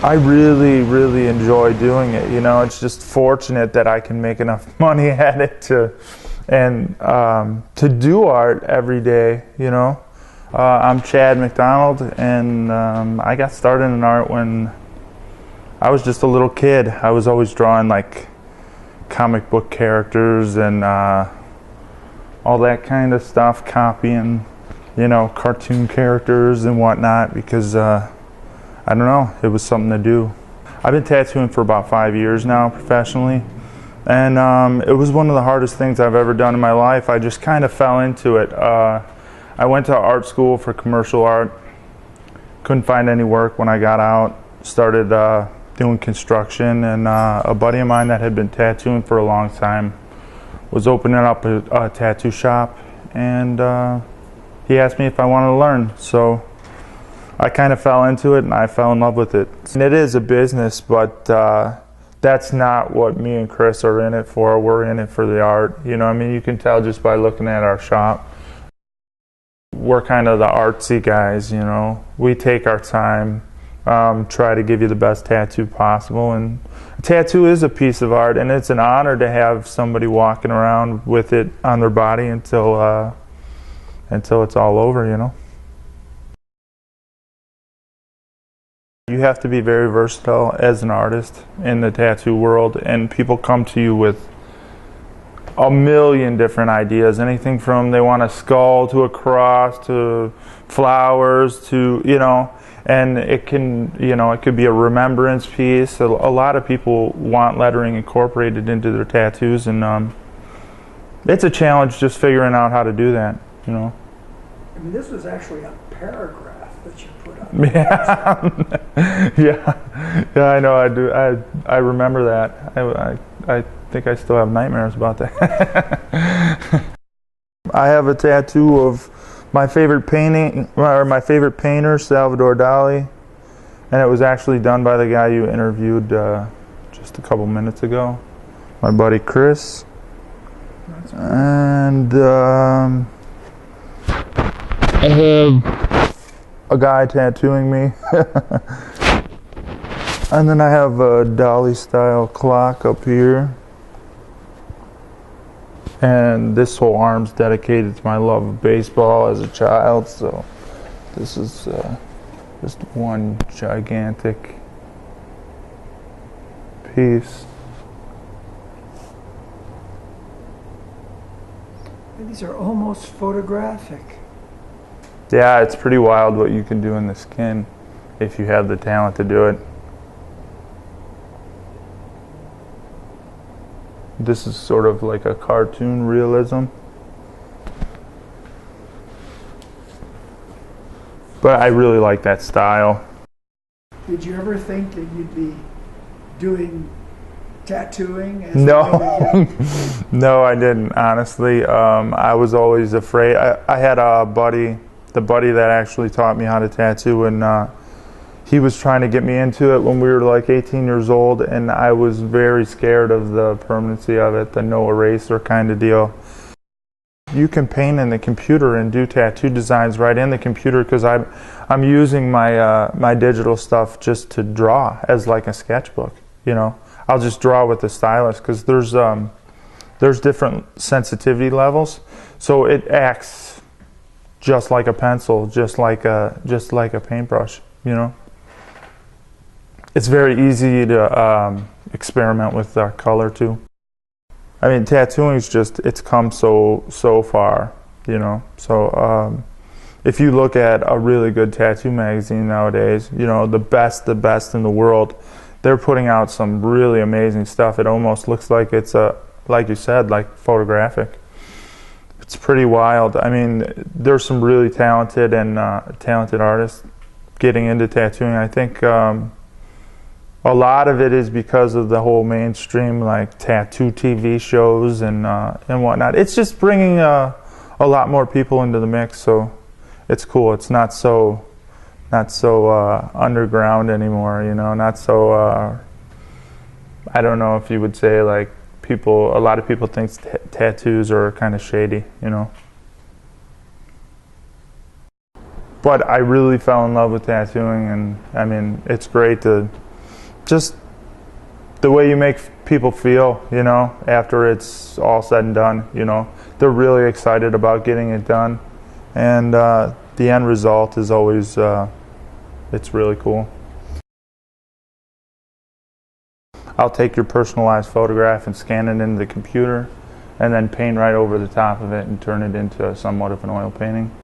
I really, really enjoy doing it. You know, it's just fortunate that I can make enough money at it to do art every day. You know, I'm Chad McDonald, and I got started in art when I was just a little kid. I was always drawing like comic book characters and all that kind of stuff, copying, you know, cartoon characters and whatnot, because I don't know, it was something to do. I've been tattooing for about 5 years now professionally, and it was one of the hardest things I've ever done in my life. I just kind of fell into it. I went to art school for commercial art, couldn't find any work when I got out, started doing construction, and a buddy of mine that had been tattooing for a long time was opening up a tattoo shop, and he asked me if I wanted to learn. So I kind of fell into it, and I fell in love with it. And it is a business, but that's not what me and Chris are in it for. We're in it for the art. You know, I mean, you can tell just by looking at our shop. We're kind of the artsy guys, you know. We take our time, try to give you the best tattoo possible. And a tattoo is a piece of art, and it's an honor to have somebody walking around with it on their body until it's all over, you know. You have to be very versatile as an artist in the tattoo world, and people come to you with a million different ideas. Anything from they want a skull to a cross to flowers to, you know, and it can, you know, it could be a remembrance piece. A lot of people want lettering incorporated into their tattoos, and it's a challenge just figuring out how to do that, you know. I mean, this was actually a paragraph that you put up. Yeah, I know. I do. I remember that. I think I still have nightmares about that. I have a tattoo of my favorite painting, or my favorite painter, Salvador Dali, and it was actually done by the guy you interviewed just a couple minutes ago, my buddy Chris. And I have a guy tattooing me. And then I have a Dali style clock up here. And this whole arm's dedicated to my love of baseball as a child, so this is just one gigantic piece. These are almost photographic. Yeah, it's pretty wild what you can do in the skin if you have the talent to do it. This is sort of like a cartoon realism. But I really like that style. Did you ever think that you'd be doing tattooing? No, no, I didn't, honestly. I was always afraid. I had a buddy, the buddy that actually taught me how to tattoo, and he was trying to get me into it when we were like 18 years old, and I was very scared of the permanency of it, the no eraser kind of deal. You can paint in the computer and do tattoo designs right in the computer, because I'm using my my digital stuff just to draw as like a sketchbook, you know. I'll just draw with the stylus, because there's different sensitivity levels, so it acts just like a pencil, just like a paintbrush, you know. It's very easy to experiment with color too. I mean, tattooing is just, it's come so far, you know. So if you look at a really good tattoo magazine nowadays, you know, the best in the world, they're putting out some really amazing stuff. It almost looks like it's like you said, like photographic. It's pretty wild. I mean, there's some really talented artists getting into tattooing. I think a lot of it is because of the whole mainstream like tattoo TV shows and whatnot. It's just bringing a lot more people into the mix, so it's cool. It's not so underground anymore, you know. Not so I don't know if you would say like a lot of people think tattoos are kind of shady, you know. But I really fell in love with tattooing, and I mean, it's great to just the way you make people feel, you know, after it's all said and done, you know. They're really excited about getting it done. And the end result is always, it's really cool. I'll take your personalized photograph and scan it into the computer and then paint right over the top of it and turn it into somewhat of an oil painting.